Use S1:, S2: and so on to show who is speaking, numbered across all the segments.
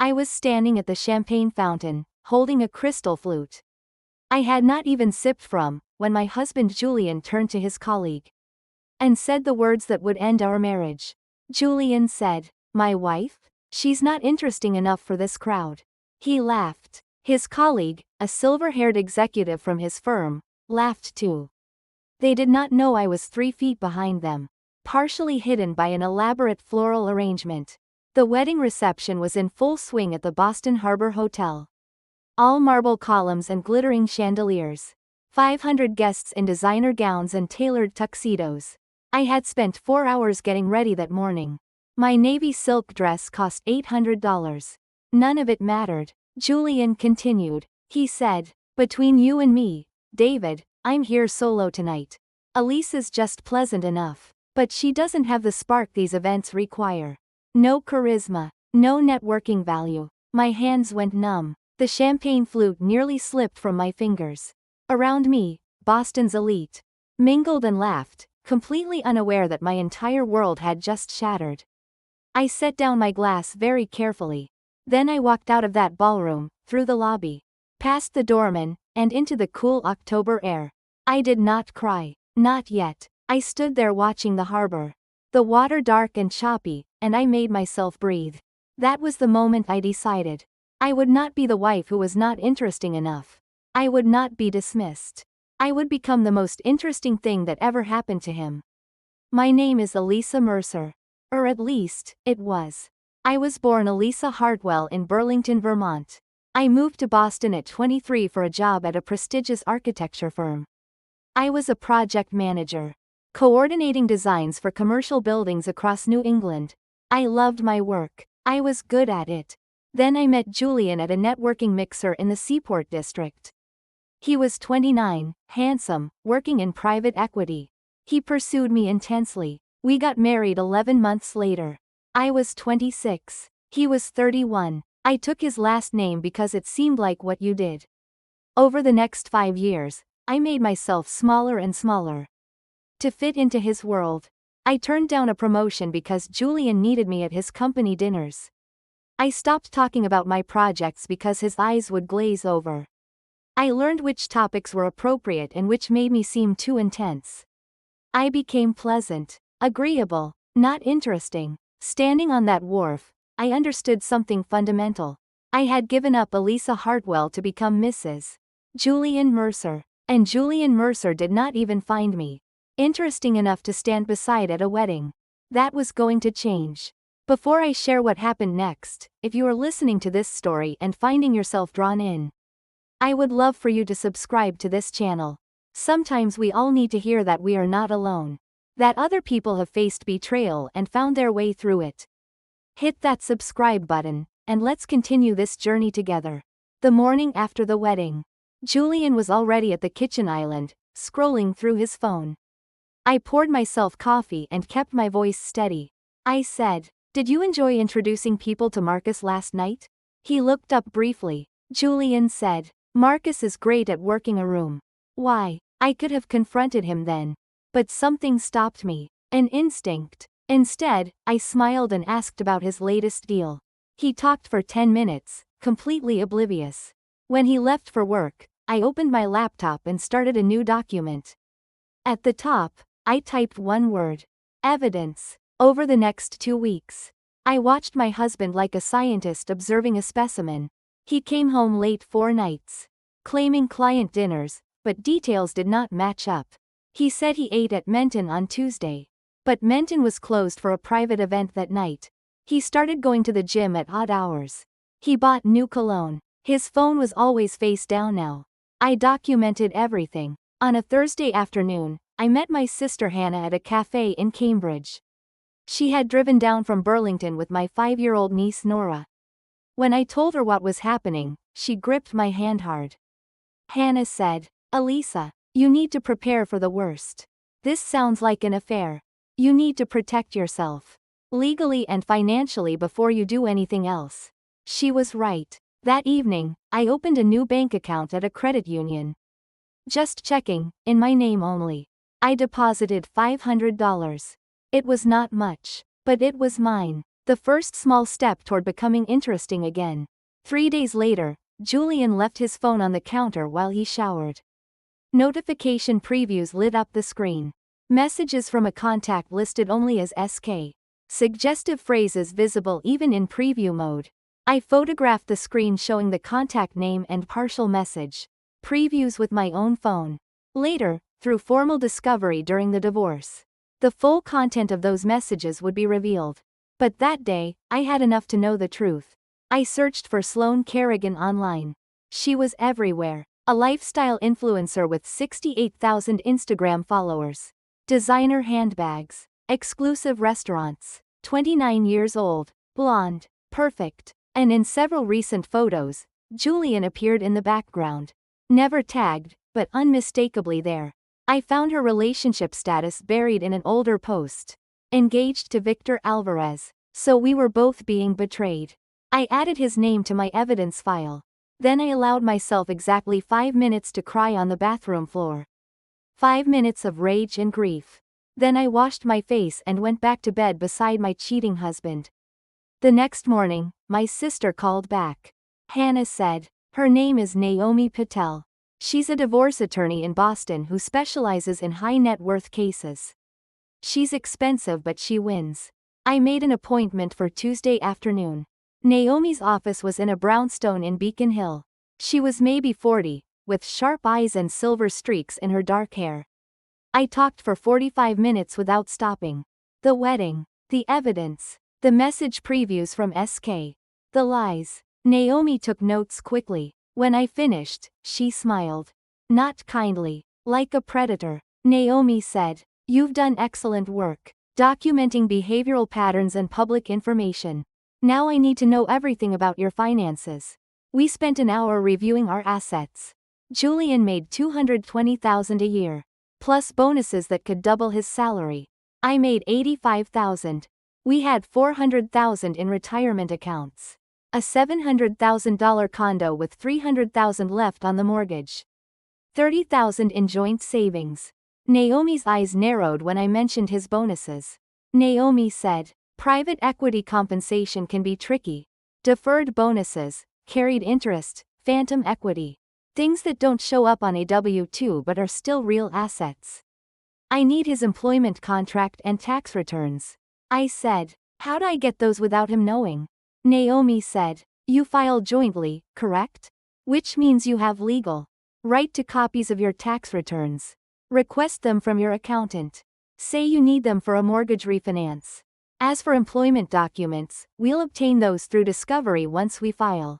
S1: I was standing at the champagne fountain, holding a crystal flute. I had not even sipped from, when my husband Julian turned to his colleague and said the words that would end our marriage. Julian said, "My wife? She's not interesting enough for this crowd." He laughed. His colleague, a silver-haired executive from his firm, laughed too. They did not know I was 3 feet behind them, partially hidden by an elaborate floral arrangement. The wedding reception was in full swing at the Boston Harbor Hotel. All marble columns and glittering chandeliers. 500 guests in designer gowns and tailored tuxedos. I had spent 4 hours getting ready that morning. My navy silk dress cost $800. None of it mattered. Julian continued. He said, "Between you and me, David, I'm here solo tonight. Elisa's just pleasant enough, but she doesn't have the spark these events require. No charisma, no networking value." My hands went numb. The champagne flute nearly slipped from my fingers. Around me, Boston's elite mingled and laughed, completely unaware that my entire world had just shattered. I set down my glass very carefully. Then I walked out of that ballroom, through the lobby, past the doorman, and into the cool October air. I did not cry. Not yet. I stood there watching the harbor. The water dark and choppy, and I made myself breathe. That was the moment I decided. I would not be the wife who was not interesting enough. I would not be dismissed. I would become the most interesting thing that ever happened to him. My name is Elisa Mercer. Or at least, it was. I was born Elisa Hartwell in Burlington, Vermont. I moved to Boston at 23 for a job at a prestigious architecture firm. I was a project manager, coordinating designs for commercial buildings across New England. I loved my work. I was good at it. Then I met Julian at a networking mixer in the Seaport District. He was 29, handsome, working in private equity. He pursued me intensely. We got married 11 months later. I was 26. He was 31. I took his last name because it seemed like what you did. Over the next 5 years, I made myself smaller and smaller to fit into his world. I turned down a promotion because Julian needed me at his company dinners. I stopped talking about my projects because his eyes would glaze over. I learned which topics were appropriate and which made me seem too intense. I became pleasant, agreeable, not interesting. Standing on that wharf, I understood something fundamental. I had given up Elisa Hartwell to become Mrs. Julian Mercer. And Julian Mercer did not even find me interesting enough to stand beside at a wedding. That was going to change. Before I share what happened next, if you are listening to this story and finding yourself drawn in, I would love for you to subscribe to this channel. Sometimes we all need to hear that we are not alone. That other people have faced betrayal and found their way through it. Hit that subscribe button, and let's continue this journey together. The morning after the wedding, Julian was already at the kitchen island, scrolling through his phone. I poured myself coffee and kept my voice steady. I said, "Did you enjoy introducing people to Marcus last night?" He looked up briefly. Julian said, "Marcus is great at working a room." Why? I could have confronted him then. But something stopped me. An instinct. Instead, I smiled and asked about his latest deal. He talked for 10 minutes, completely oblivious. When he left for work, I opened my laptop and started a new document. At the top, I typed one word: evidence. Over the next 2 weeks, I watched my husband like a scientist observing a specimen. He came home late 4 nights, claiming client dinners, but details did not match up. He said he ate at Menton on Tuesday, but Menton was closed for a private event that night. He started going to the gym at odd hours. He bought new cologne. His phone was always face down now. I documented everything. On a Thursday afternoon, I met my sister Hannah at a cafe in Cambridge. She had driven down from Burlington with my 5-year-old niece Nora. When I told her what was happening, she gripped my hand hard. Hannah said, "Elisa, you need to prepare for the worst. This sounds like an affair. You need to protect yourself, legally and financially, before you do anything else." She was right. That evening, I opened a new bank account at a credit union. Just checking, in my name only. I deposited $500. It was not much, but it was mine. The first small step toward becoming interesting again. 3 days later, Julian left his phone on the counter while he showered. Notification previews lit up the screen. Messages from a contact listed only as SK. Suggestive phrases visible even in preview mode. I photographed the screen showing the contact name and partial message. Previews with my own phone. Later, through formal discovery during the divorce, the full content of those messages would be revealed. But that day, I had enough to know the truth. I searched for Sloane Kerrigan online. She was everywhere. A lifestyle influencer with 68,000 Instagram followers. Designer handbags. Exclusive restaurants. 29 years old. Blonde. Perfect. And in several recent photos, Julian appeared in the background. Never tagged, but unmistakably there. I found her relationship status buried in an older post. Engaged to Victor Alvarez. So we were both being betrayed. I added his name to my evidence file. Then I allowed myself exactly 5 minutes to cry on the bathroom floor. 5 minutes of rage and grief. Then I washed my face and went back to bed beside my cheating husband. The next morning, my sister called back. Hannah said, her name is Naomi Patel. She's a divorce attorney in Boston who specializes in high net worth cases. She's expensive but she wins. I made an appointment for Tuesday afternoon. Naomi's office was in a brownstone in Beacon Hill. She was maybe 40, with sharp eyes and silver streaks in her dark hair. I talked for 45 minutes without stopping. The wedding, the evidence, the message previews from SK, the lies. Naomi took notes quickly. When I finished, she smiled. Not kindly, like a predator. Naomi said, "You've done excellent work, documenting behavioral patterns and public information. Now I need to know everything about your finances." We spent an hour reviewing our assets. Julian made $220,000 a year, plus bonuses that could double his salary. I made $85,000. We had $400,000 in retirement accounts. A $700,000 condo with $300,000 left on the mortgage. $30,000 in joint savings. Naomi's eyes narrowed when I mentioned his bonuses. Naomi said, "Private equity compensation can be tricky. Deferred bonuses, carried interest, phantom equity. Things that don't show up on a W-2 but are still real assets." I need his employment contract and tax returns. I said, "How'd I get those without him knowing?" Naomi said, "You file jointly, correct? Which means you have legal right to copies of your tax returns. Request them from your accountant. Say you need them for a mortgage refinance. As for employment documents, we'll obtain those through discovery once we file."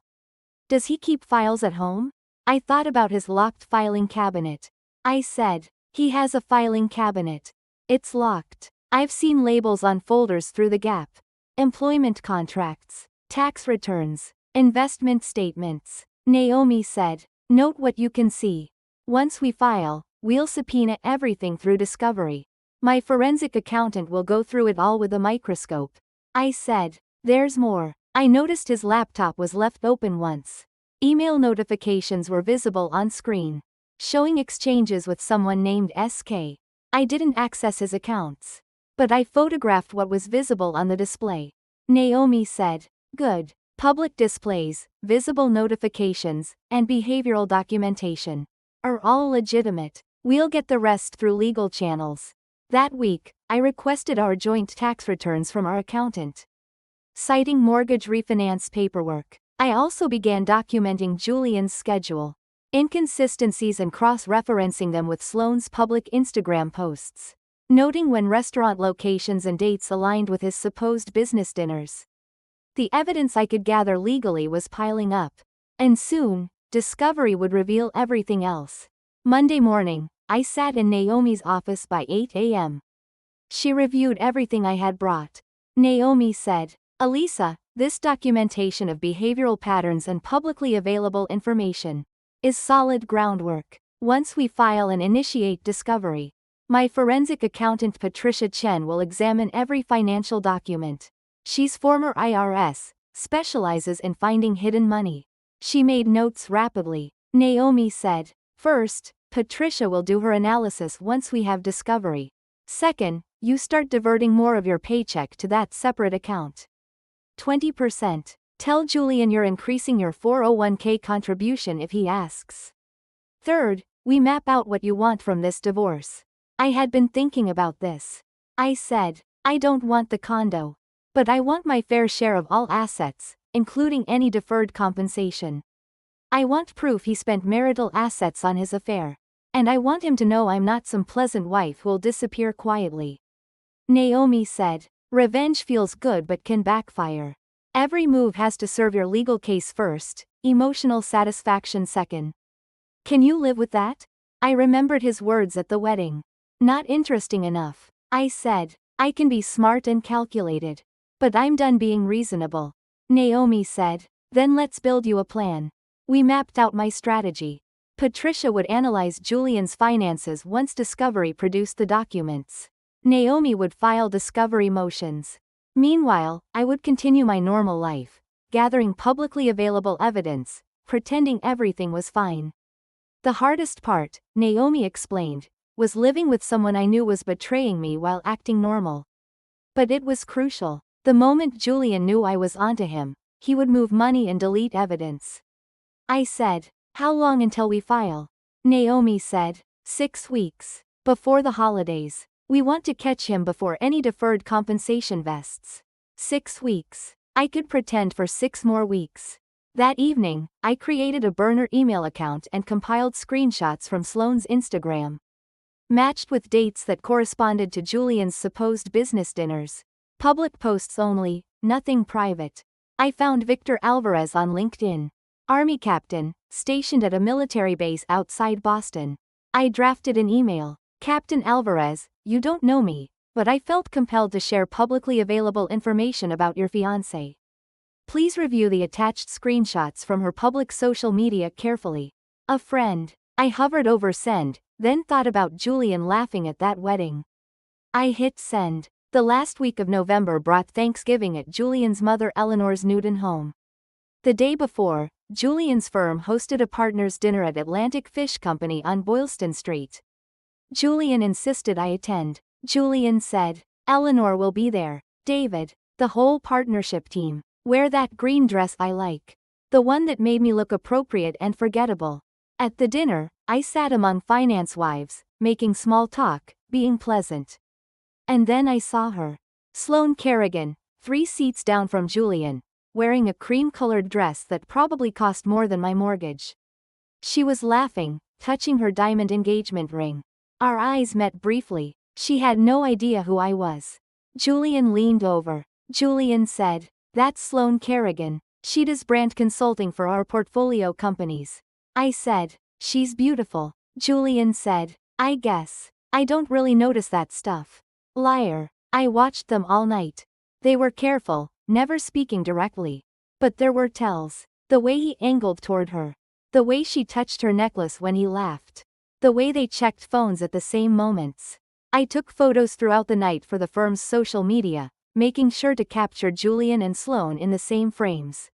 S1: Does he keep files at home? I thought about his locked filing cabinet. I said, "He has a filing cabinet. It's locked. I've seen labels on folders through the gap. Employment contracts, tax returns, investment statements." Naomi said, "Note what you can see. Once we file, we'll subpoena everything through discovery. My forensic accountant will go through it all with a microscope." I said, "There's more." I noticed his laptop was left open once. Email notifications were visible on screen, showing exchanges with someone named SK. I didn't access his accounts, but I photographed what was visible on the display. Naomi said, "Good. Public displays, visible notifications, and behavioral documentation are all legitimate. We'll get the rest through legal channels." That week, I requested our joint tax returns from our accountant. Citing mortgage refinance paperwork, I also began documenting Julian's schedule, inconsistencies and cross-referencing them with Sloane's public Instagram posts, noting when restaurant locations and dates aligned with his supposed business dinners. The evidence I could gather legally was piling up, and soon, discovery would reveal everything else. Monday morning, I sat in Naomi's office by 8 a.m. She reviewed everything I had brought. Naomi said, "Elisa, this documentation of behavioral patterns and publicly available information is solid groundwork. Once we file and initiate discovery, my forensic accountant Patricia Chen will examine every financial document. She's former IRS, specializes in finding hidden money." She made notes rapidly. Naomi said, "First, Patricia will do her analysis once we have discovery. Second, you start diverting more of your paycheck to that separate account. 20%. Tell Julian you're increasing your 401k contribution if he asks. Third, we map out what you want from this divorce. I had been thinking about this. I said, I don't want the condo. But I want my fair share of all assets, including any deferred compensation. I want proof he spent marital assets on his affair. And I want him to know I'm not some pleasant wife who'll disappear quietly. Naomi said, revenge feels good but can backfire. Every move has to serve your legal case first, emotional satisfaction second. Can you live with that? I remembered his words at the wedding. Not interesting enough. I said, I can be smart and calculated. But I'm done being reasonable. Naomi said, then let's build you a plan. We mapped out my strategy. Patricia would analyze Julian's finances once Discovery produced the documents. Naomi would file discovery motions. Meanwhile, I would continue my normal life, gathering publicly available evidence, pretending everything was fine. The hardest part, Naomi explained, was living with someone I knew was betraying me while acting normal. But it was crucial. The moment Julian knew I was onto him, he would move money and delete evidence. I said, how long until we file? Naomi said, 6 weeks. Before the holidays. We want to catch him before any deferred compensation vests. 6 weeks. I could pretend for 6 more weeks. That evening, I created a burner email account and compiled screenshots from Sloane's Instagram. Matched with dates that corresponded to Julian's supposed business dinners. Public posts only, nothing private. I found Victor Alvarez on LinkedIn. Army captain, stationed at a military base outside Boston. I drafted an email. Captain Alvarez, you don't know me, but I felt compelled to share publicly available information about your fiancé. Please review the attached screenshots from her public social media carefully. A friend. I hovered over send, then thought about Julian laughing at that wedding. I hit send. The last week of November brought Thanksgiving at Julian's mother Eleanor's Newton home. The day before, Julian's firm hosted a partners' dinner at Atlantic Fish Company on Boylston Street. Julian insisted I attend. Julian said, Eleanor will be there. David, the whole partnership team. Wear that green dress I like. The one that made me look appropriate and forgettable. At the dinner, I sat among finance wives, making small talk, being pleasant. And then I saw her. Sloane Kerrigan, 3 seats down from Julian, wearing a cream-colored dress that probably cost more than my mortgage. She was laughing, touching her diamond engagement ring. Our eyes met briefly. She had no idea who I was. Julian leaned over. Julian said, that's Sloane Kerrigan. She does brand consulting for our portfolio companies. I said, she's beautiful. Julian said, I guess. I don't really notice that stuff. Liar. I watched them all night. They were careful, never speaking directly. But there were tells. The way he angled toward her. The way she touched her necklace when he laughed. The way they checked phones at the same moments. I took photos throughout the night for the firm's social media, making sure to capture Julian and Sloane in the same frames.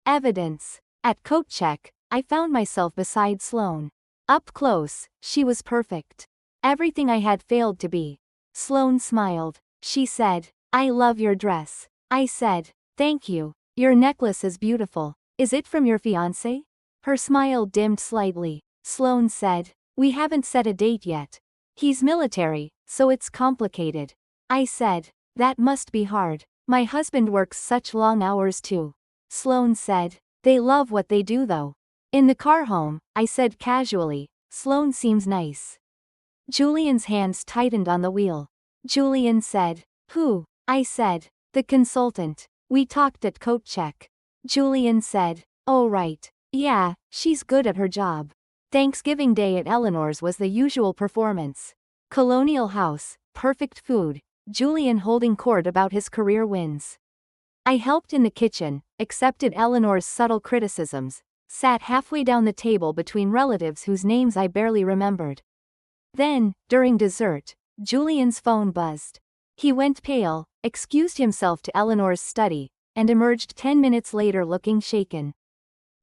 S1: Evidence. At coat check, I found myself beside Sloane. Up close, she was perfect. Everything I had failed to be. Sloane smiled. She said, I love your dress. I said, thank you. Your necklace is beautiful. Is it from your fiancé? Her smile dimmed slightly. Sloane said, we haven't set a date yet. He's military, so it's complicated. I said, that must be hard. My husband works such long hours too. Sloane said, they love what they do though. In the car home, I said casually, Sloane seems nice. Julian's hands tightened on the wheel. Julian said, who? I said, the consultant. We talked at coat check. Julian said, oh right. Yeah, she's good at her job. Thanksgiving Day at Eleanor's was the usual performance. Colonial house, perfect food, Julian holding court about his career wins. I helped in the kitchen, accepted Eleanor's subtle criticisms, sat halfway down the table between relatives whose names I barely remembered. Then, during dessert, Julian's phone buzzed. He went pale, excused himself to Eleanor's study, and emerged 10 minutes later looking shaken.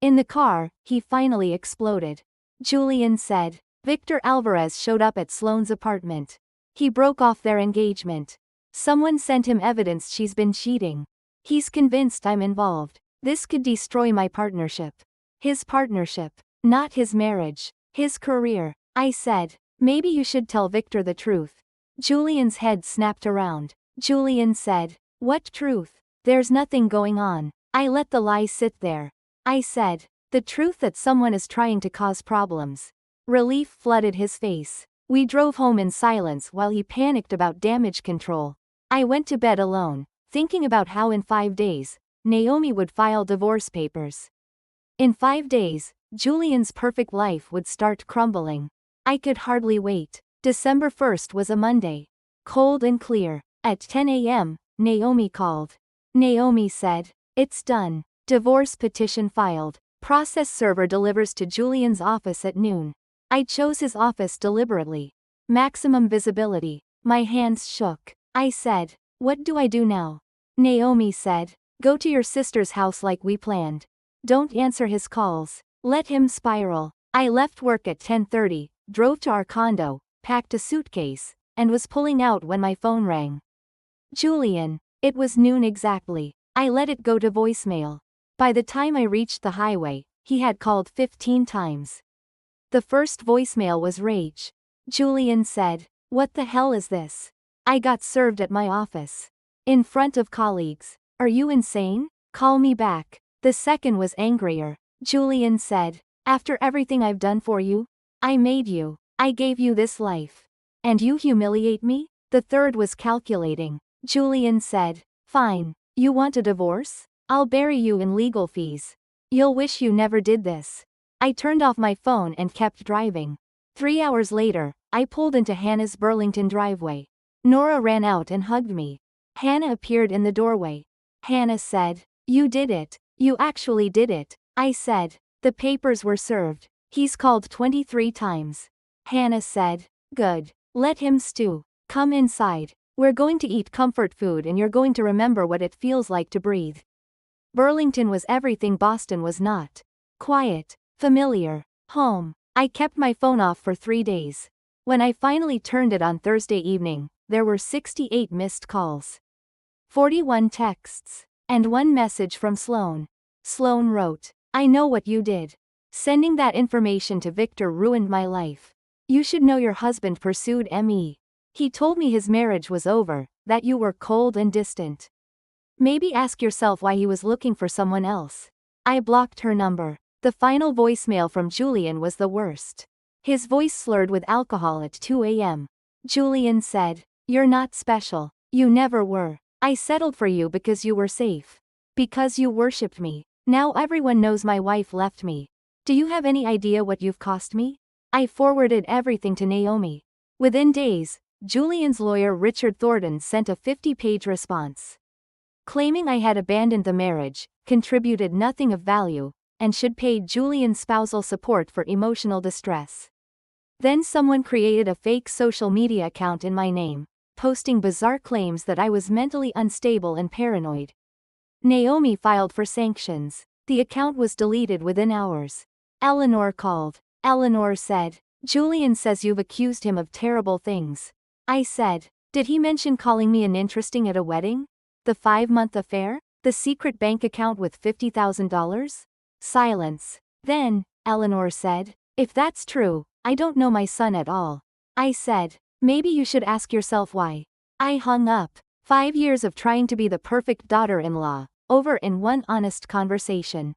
S1: In the car, he finally exploded. Julian said, Victor Alvarez showed up at Sloane's apartment. He broke off their engagement. Someone sent him evidence she's been cheating. He's convinced I'm involved. This could destroy my partnership. His partnership. Not his marriage. His career. I said, maybe you should tell Victor the truth. Julian's head snapped around. Julian said, what truth? There's nothing going on. I let the lie sit there. I said, the truth that someone is trying to cause problems. Relief flooded his face. We drove home in silence while he panicked about damage control. I went to bed alone, thinking about how in 5 days, Naomi would file divorce papers. In 5 days, Julian's perfect life would start crumbling. I could hardly wait. December 1st was a Monday. Cold and clear. At 10 a.m., Naomi called. Naomi said, it's done. Divorce petition filed. Process server delivers to Julian's office at noon. I chose his office deliberately. Maximum visibility. My hands shook. I said, what do I do now? Naomi said, go to your sister's house like we planned. Don't answer his calls. Let him spiral. I left work at 10:30, drove to our condo, packed a suitcase, and was pulling out when my phone rang. Julian. It was noon exactly. I let it go to voicemail. By the time I reached the highway, he had called 15 times. The first voicemail was rage. Julian said, what the hell is this? I got served at my office. In front of colleagues. Are you insane? Call me back. The second was angrier. Julian said, after everything I've done for you? I made you. I gave you this life. And you humiliate me? The third was calculating. Julian said, fine. You want a divorce? I'll bury you in legal fees. You'll wish you never did this. I turned off my phone and kept driving. 3 hours later, I pulled into Hannah's Burlington driveway. Nora ran out and hugged me. Hannah appeared in the doorway. Hannah said, you did it. You actually did it. I said, the papers were served. He's called 23 times. Hannah said, good. Let him stew. Come inside. We're going to eat comfort food and you're going to remember what it feels like to breathe. Burlington was everything Boston was not. Quiet. Familiar. Home. I kept my phone off for 3 days. When I finally turned it on Thursday evening, there were 68 missed calls. 41 texts. And 1 message from Sloan. Sloan wrote, I know what you did. Sending that information to Victor ruined my life. You should know your husband pursued me. He told me his marriage was over, that you were cold and distant. Maybe ask yourself why he was looking for someone else. I blocked her number. The final voicemail from Julian was the worst. His voice slurred with alcohol at 2 a.m. Julian said, you're not special. You never were. I settled for you because you were safe. Because you worshipped me. Now everyone knows my wife left me. Do you have any idea what you've cost me? I forwarded everything to Naomi. Within days, Julian's lawyer Richard Thornton sent a 50-page response. Claiming I had abandoned the marriage, contributed nothing of value, and should pay Julian spousal support for emotional distress. Then someone created a fake social media account in my name, posting bizarre claims that I was mentally unstable and paranoid. Naomi filed for sanctions. The account was deleted within hours. Eleanor called. Eleanor said, Julian says you've accused him of terrible things. I said, did he mention calling me uninteresting at a wedding? The 5-month affair? The secret bank account with $50,000? Silence. Then, Eleanor said, if that's true, I don't know my son at all. I said, maybe you should ask yourself why. I hung up. 5 years of trying to be the perfect daughter-in-law, over in one honest conversation.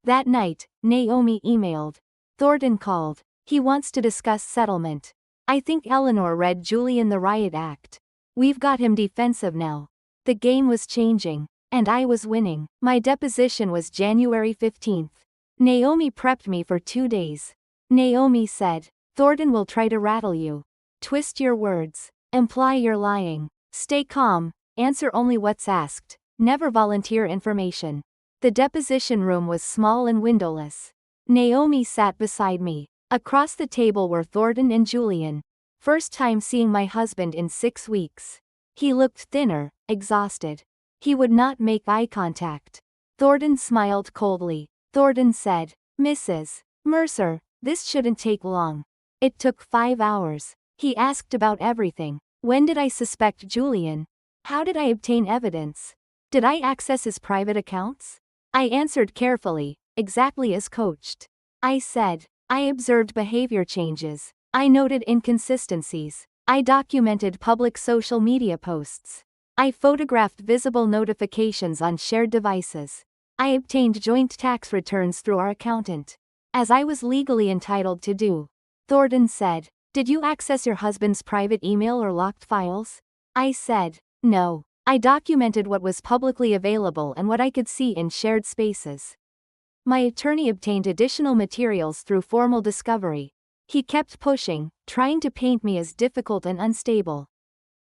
S1: That night, Naomi emailed. Thornton called. He wants to discuss settlement. I think Eleanor read Julian the Riot Act. We've got him defensive now. The game was changing. And I was winning. My deposition was January 15th. Naomi prepped me for 2 days. Naomi said, Thornton will try to rattle you. Twist your words. Imply you're lying. Stay calm. Answer only what's asked. Never volunteer information. The deposition room was small and windowless. Naomi sat beside me. Across the table were Thornton and Julian. First time seeing my husband in 6 weeks. He looked thinner, exhausted. He would not make eye contact. Thornton smiled coldly. Thornton said, Mrs. Mercer, this shouldn't take long. It took 5 hours. He asked about everything. When did I suspect Julian? How did I obtain evidence? Did I access his private accounts? I answered carefully, exactly as coached. I said, I observed behavior changes. I noted inconsistencies. I documented public social media posts. I photographed visible notifications on shared devices. I obtained joint tax returns through our accountant, as I was legally entitled to do. Thornton said, did you access your husband's private email or locked files? I said, no. I documented what was publicly available and what I could see in shared spaces. My attorney obtained additional materials through formal discovery. He kept pushing, trying to paint me as difficult and unstable.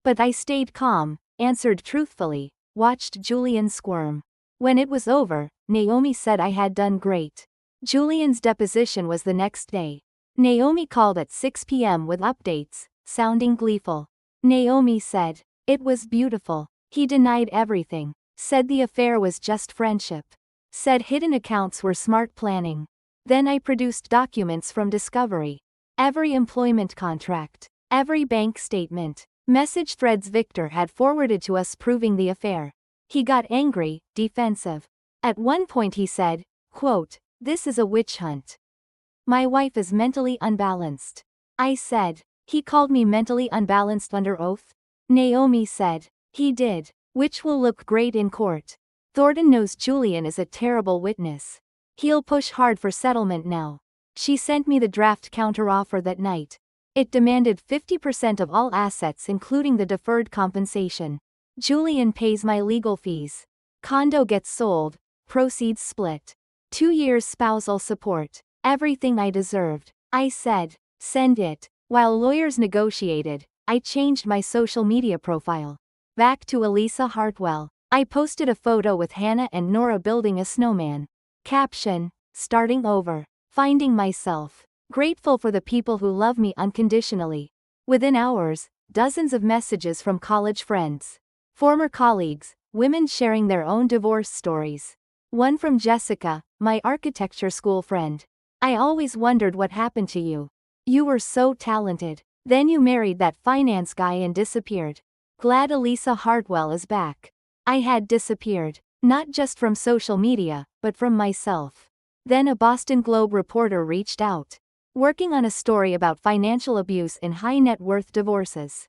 S1: But I stayed calm, answered truthfully, watched Julian squirm. When it was over, Naomi said I had done great. Julian's deposition was the next day. Naomi called at 6 p.m. with updates, sounding gleeful. Naomi said, it was beautiful. He denied everything. Said the affair was just friendship. Said hidden accounts were smart planning. Then I produced documents from discovery. Every employment contract. Every bank statement. Message threads Victor had forwarded to us proving the affair. He got angry, defensive. At one point he said, quote, this is a witch hunt. My wife is mentally unbalanced. I said, he called me mentally unbalanced under oath? Naomi said, he did, which will look great in court. Thornton knows Julian is a terrible witness. He'll push hard for settlement now. She sent me the draft counteroffer that night. It demanded 50% of all assets including the deferred compensation. Julian pays my legal fees. Condo gets sold, proceeds split. 2 years spousal support. Everything I deserved. I said, send it. While lawyers negotiated, I changed my social media profile. Back to Elisa Hartwell. I posted a photo with Hannah and Nora building a snowman. Caption, starting over. Finding myself. Grateful for the people who love me unconditionally. Within hours, dozens of messages from college friends. Former colleagues, women sharing their own divorce stories. One from Jessica, my architecture school friend. I always wondered what happened to you. You were so talented. Then you married that finance guy and disappeared. Glad Elisa Hartwell is back. I had disappeared, not just from social media, but from myself. Then a Boston Globe reporter reached out, working on a story about financial abuse in high-net-worth divorces.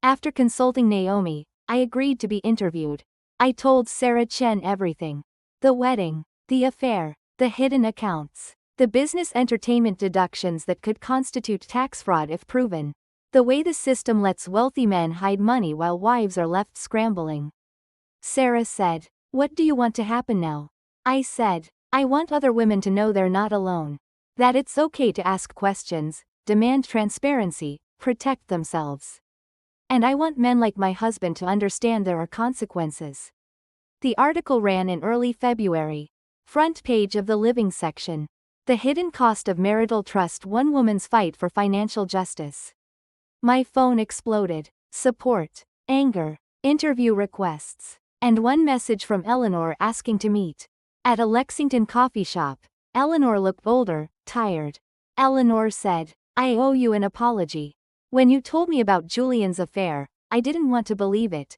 S1: After consulting Naomi, I agreed to be interviewed. I told Sarah Chen everything. The wedding, the affair, the hidden accounts, the business entertainment deductions that could constitute tax fraud if proven. The way the system lets wealthy men hide money while wives are left scrambling. Sarah said, what do you want to happen now? I said, I want other women to know they're not alone. That it's okay to ask questions, demand transparency, protect themselves. And I want men like my husband to understand there are consequences. The article ran in early February. Front page of the living section. The hidden cost of marital trust: one woman's fight for financial justice. My phone exploded. Support, anger, interview requests, and one message from Eleanor asking to meet. At a Lexington coffee shop, Eleanor looked older, tired. Eleanor said, I owe you an apology. When you told me about Julian's affair, I didn't want to believe it.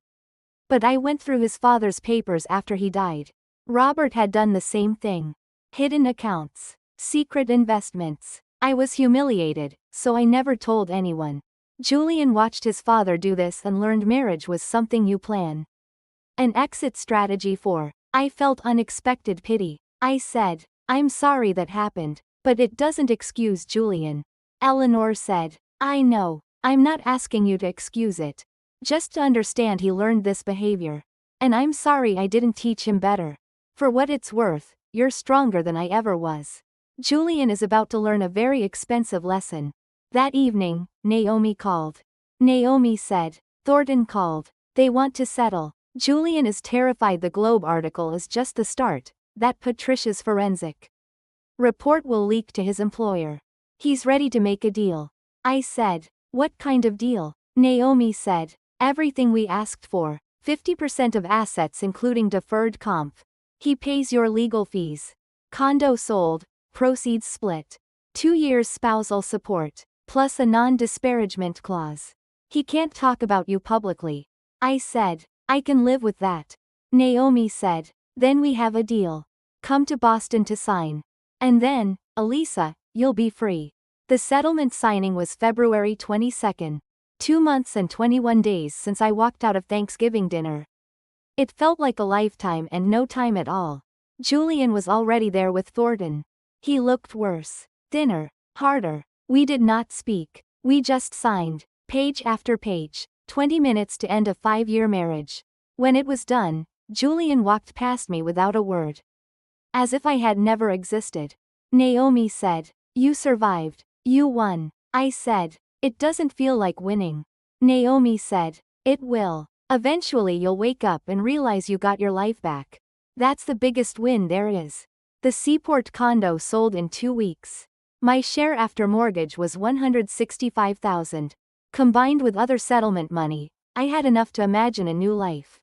S1: But I went through his father's papers after he died. Robert had done the same thing. Hidden accounts, secret investments. I was humiliated, so I never told anyone. Julian watched his father do this and learned marriage was something you plan. An exit strategy for. I felt unexpected pity. I said, I'm sorry that happened, but it doesn't excuse Julian. Eleanor said, I know. I'm not asking you to excuse it. Just to understand he learned this behavior. And I'm sorry I didn't teach him better. For what it's worth, you're stronger than I ever was. Julian is about to learn a very expensive lesson. That evening, Naomi called. Naomi said, Thornton called. They want to settle. Julian is terrified the Globe article is just the start, that Patricia's forensic report will leak to his employer. He's ready to make a deal. I said, what kind of deal? Naomi said, everything we asked for, 50% of assets including deferred comp. He pays your legal fees. Condo sold, proceeds split. 2 years spousal support, plus a non-disparagement clause. He can't talk about you publicly. I said, I can live with that. Naomi said. Then we have a deal. Come to Boston to sign. And then, Elisa, you'll be free. The settlement signing was February 22nd. 2 months and 21 days since I walked out of Thanksgiving dinner. It felt like a lifetime and no time at all. Julian was already there with Thornton. He looked worse, thinner, harder. We did not speak. We just signed, page after page, 20 minutes to end a 5-year marriage. When it was done, Julian walked past me without a word. As if I had never existed. Naomi said, "You survived. You won." I said, "It doesn't feel like winning." Naomi said, "It will. Eventually you'll wake up and realize you got your life back. That's the biggest win there is." The Seaport condo sold in 2 weeks. My share after mortgage was $165,000. Combined with other settlement money, I had enough to imagine a new life.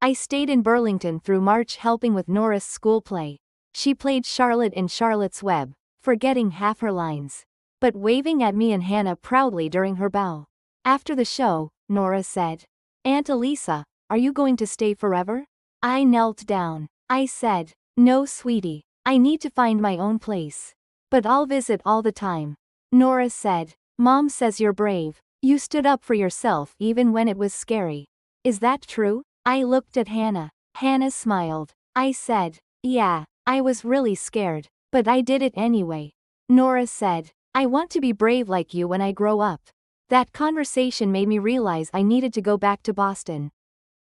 S1: I stayed in Burlington through March helping with Nora's school play. She played Charlotte in Charlotte's Web, forgetting half her lines, but waving at me and Hannah proudly during her bow. After the show, Nora said, "Aunt Elisa, are you going to stay forever?" I knelt down. I said, "No, sweetie, I need to find my own place. But I'll visit all the time." Nora said, "Mom says you're brave. You stood up for yourself even when it was scary. Is that true?" I looked at Hannah. Hannah smiled. I said, "Yeah, I was really scared, but I did it anyway." Nora said, "I want to be brave like you when I grow up." That conversation made me realize I needed to go back to Boston.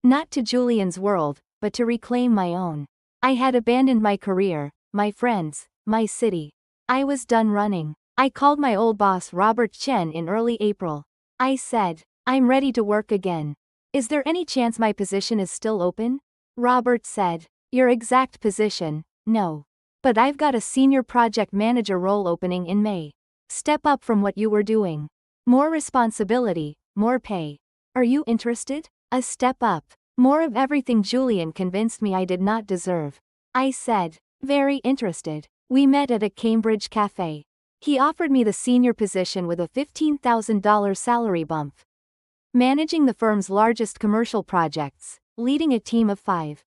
S1: Not to Julian's world, but to reclaim my own. I had abandoned my career, my friends, my city. I was done running. I called my old boss Robert Chen in early April. I said, "I'm ready to work again. Is there any chance my position is still open?" Robert said, "Your exact position, no. But I've got a senior project manager role opening in May. Step up from what you were doing. More responsibility, more pay. Are you interested?" A step up. More of everything Julian convinced me I did not deserve. I said, "Very interested." We met at a Cambridge cafe. He offered me the senior position with a $15,000 salary bump. Managing the firm's largest commercial projects, leading a team of 5.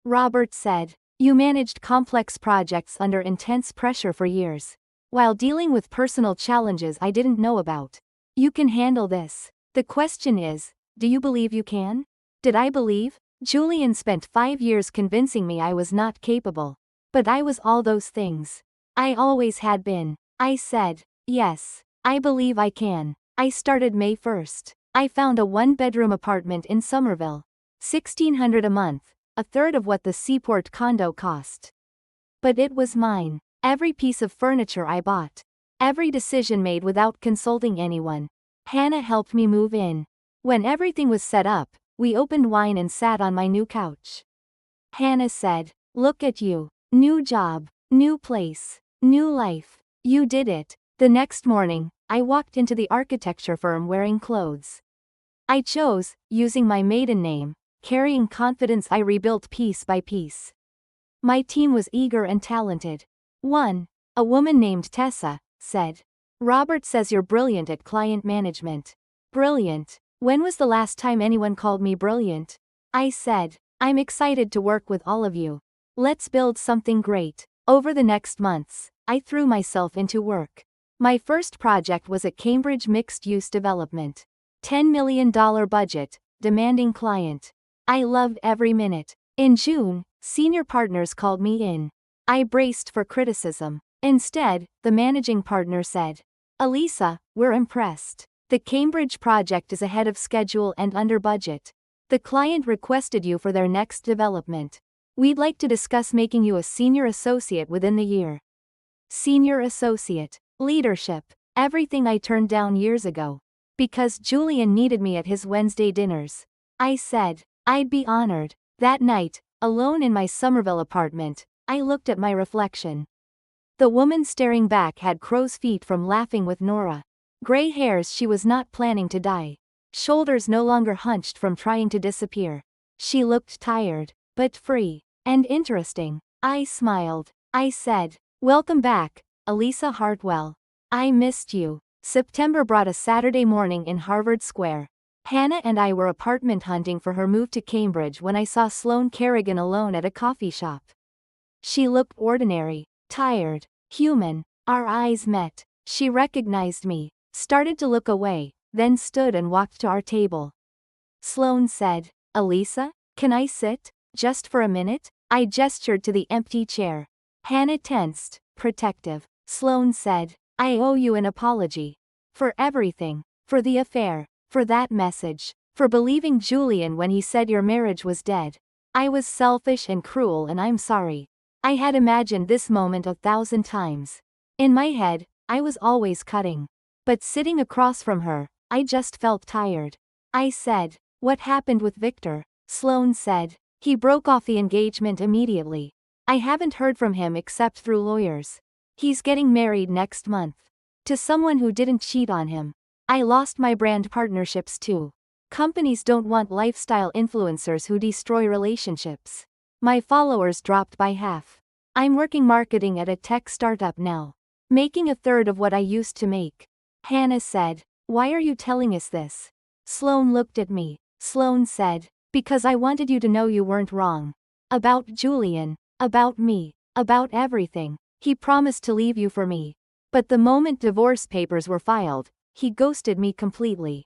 S1: Robert said, "You managed complex projects under intense pressure for years, while dealing with personal challenges I didn't know about. You can handle this. The question is, do you believe you can?" Did I believe? Julian spent 5 years convincing me I was not capable. But I was all those things. I always had been. I said, "Yes, I believe I can." I started May 1st. I found a 1-bedroom apartment in Somerville. $1,600 a month, a third of what the Seaport condo cost. But it was mine. Every piece of furniture I bought. Every decision made without consulting anyone. Hannah helped me move in. When everything was set up, we opened wine and sat on my new couch. Hannah said, "Look at you. New job, new place, new life. You did it." The next morning, I walked into the architecture firm wearing clothes I chose, using my maiden name, carrying confidence I rebuilt piece by piece. My team was eager and talented. A woman named Tessa, said, "Robert says you're brilliant at client management." Brilliant. When was the last time anyone called me brilliant? I said, "I'm excited to work with all of you. Let's build something great." Over the next months, I threw myself into work. My first project was a Cambridge mixed-use development. $10 million budget, demanding client. I loved every minute. In June, senior partners called me in. I braced for criticism. Instead, the managing partner said, "Elisa, we're impressed. The Cambridge project is ahead of schedule and under budget. The client requested you for their next development. We'd like to discuss making you a senior associate within the year." Senior associate. Leadership. Everything I turned down years ago. Because Julian needed me at his Wednesday dinners. I said, I'd be honored. That night, alone in my Somerville apartment, I looked at my reflection. The woman staring back had crow's feet from laughing with Nora. Gray hairs she was not planning to dye. Shoulders no longer hunched from trying to disappear. She looked tired, but free, and interesting. I smiled. I said, "Welcome back, Elisa Hartwell. I missed you." September brought a Saturday morning in Harvard Square. Hannah and I were apartment hunting for her move to Cambridge when I saw Sloane Kerrigan alone at a coffee shop. She looked ordinary, tired, human. Our eyes met. She recognized me, started to look away, then stood and walked to our table. Sloane said, "Elisa, can I sit? Just for a minute?" I gestured to the empty chair. Hannah tensed, protective. Sloane said, "I owe you an apology. For everything. For the affair. For that message. For believing Julian when he said your marriage was dead. I was selfish and cruel and I'm sorry. I had imagined this moment 1,000 times. In my head, I was always cutting. But sitting across from her, I just felt tired." I said, "What happened with Victor?" Sloane said, "He broke off the engagement immediately. I haven't heard from him except through lawyers. He's getting married next month. To someone who didn't cheat on him. I lost my brand partnerships too. Companies don't want lifestyle influencers who destroy relationships. My followers dropped by half. I'm working marketing at a tech startup now. Making a third of what I used to make." Hannah said, "Why are you telling us this?" Sloane looked at me. Sloane said, "Because I wanted you to know you weren't wrong. About Julian. About me. About everything. He promised to leave you for me. But the moment divorce papers were filed, he ghosted me completely.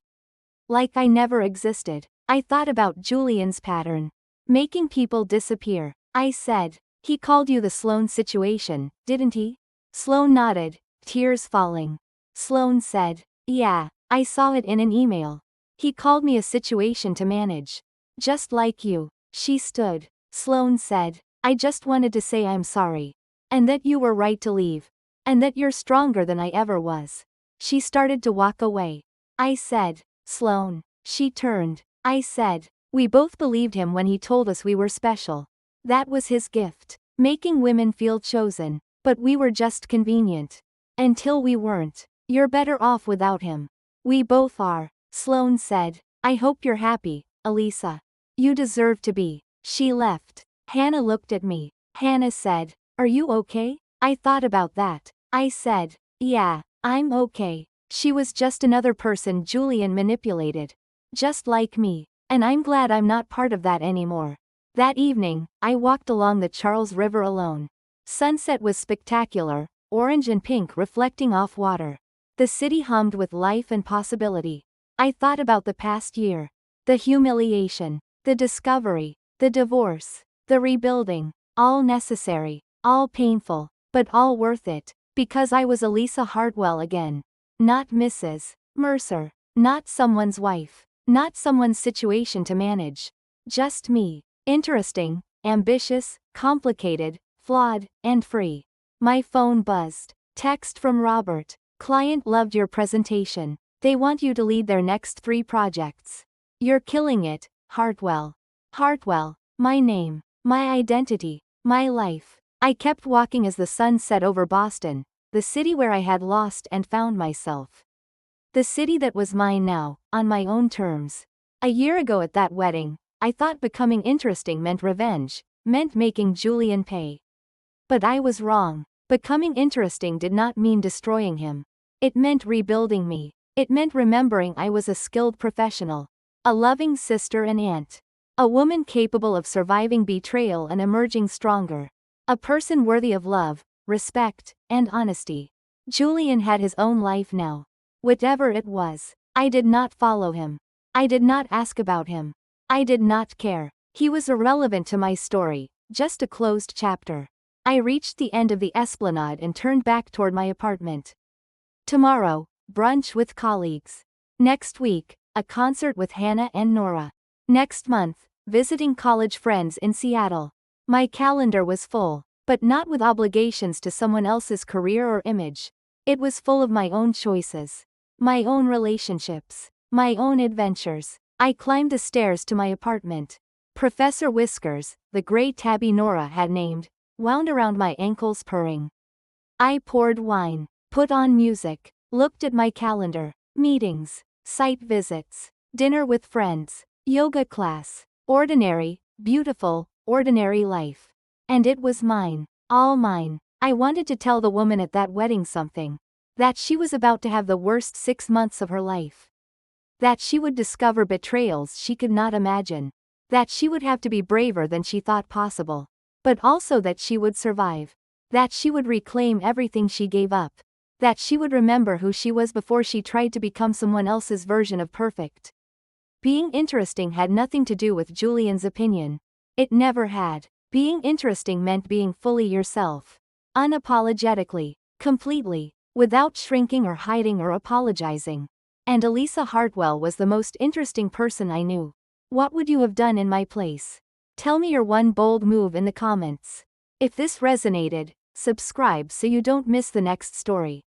S1: Like I never existed." I thought about Julian's pattern. Making people disappear. I said, "He called you the Sloane situation, didn't he?" Sloane nodded, tears falling. Sloane said, "Yeah, I saw it in an email. He called me a situation to manage. Just like you." She stood. Sloane said, "I just wanted to say I'm sorry. And that you were right to leave. And that you're stronger than I ever was." She started to walk away. I said, "Sloane." She turned. I said, "We both believed him when he told us we were special. That was his gift. Making women feel chosen. But we were just convenient. Until we weren't. You're better off without him. We both are." Sloane said, "I hope you're happy, Elisa. You deserve to be." She left. Hannah looked at me. Hannah said, "Are you okay?" I thought about that. I said, "Yeah, I'm okay. She was just another person Julian manipulated. Just like me. And I'm glad I'm not part of that anymore." That evening, I walked along the Charles River alone. Sunset was spectacular, orange and pink reflecting off water. The city hummed with life and possibility. I thought about the past year. The humiliation. The discovery. The divorce. The rebuilding. All necessary. All painful. But all worth it. Because I was Elisa Hartwell again. Not Mrs. Mercer. Not someone's wife. Not someone's situation to manage. Just me. Interesting, ambitious, complicated, flawed, and free. My phone buzzed. Text from Robert. "Client loved your presentation. They want you to lead their next 3 projects. You're killing it, Hartwell." Hartwell. My name. My identity. My life. I kept walking as the sun set over Boston, the city where I had lost and found myself. The city that was mine now, on my own terms. A year ago at that wedding, I thought becoming interesting meant revenge, meant making Julian pay. But I was wrong. Becoming interesting did not mean destroying him. It meant rebuilding me. It meant remembering I was a skilled professional. A loving sister and aunt. A woman capable of surviving betrayal and emerging stronger. A person worthy of love, respect, and honesty. Julian had his own life now. Whatever it was, I did not follow him. I did not ask about him. I did not care. He was irrelevant to my story, just a closed chapter. I reached the end of the esplanade and turned back toward my apartment. Tomorrow, brunch with colleagues. Next week, a concert with Hannah and Nora. Next month, visiting college friends in Seattle. My calendar was full, but not with obligations to someone else's career or image. It was full of my own choices. My own relationships. My own adventures. I climbed the stairs to my apartment. Professor Whiskers, the gray tabby Nora had named, wound around my ankles purring. I poured wine, put on music, looked at my calendar, meetings, site visits, dinner with friends, yoga class, ordinary, beautiful, ordinary life. And it was mine, all mine. I wanted to tell the woman at that wedding something. That she was about to have the worst 6 months of her life. That she would discover betrayals she could not imagine. That she would have to be braver than she thought possible. But also that she would survive. That she would reclaim everything she gave up. That she would remember who she was before she tried to become someone else's version of perfect. Being interesting had nothing to do with Julian's opinion. It never had. Being interesting meant being fully yourself. Unapologetically. Completely. Without shrinking or hiding or apologizing. And Elisa Hartwell was the most interesting person I knew. What would you have done in my place? Tell me your one bold move in the comments. If this resonated, subscribe so you don't miss the next story.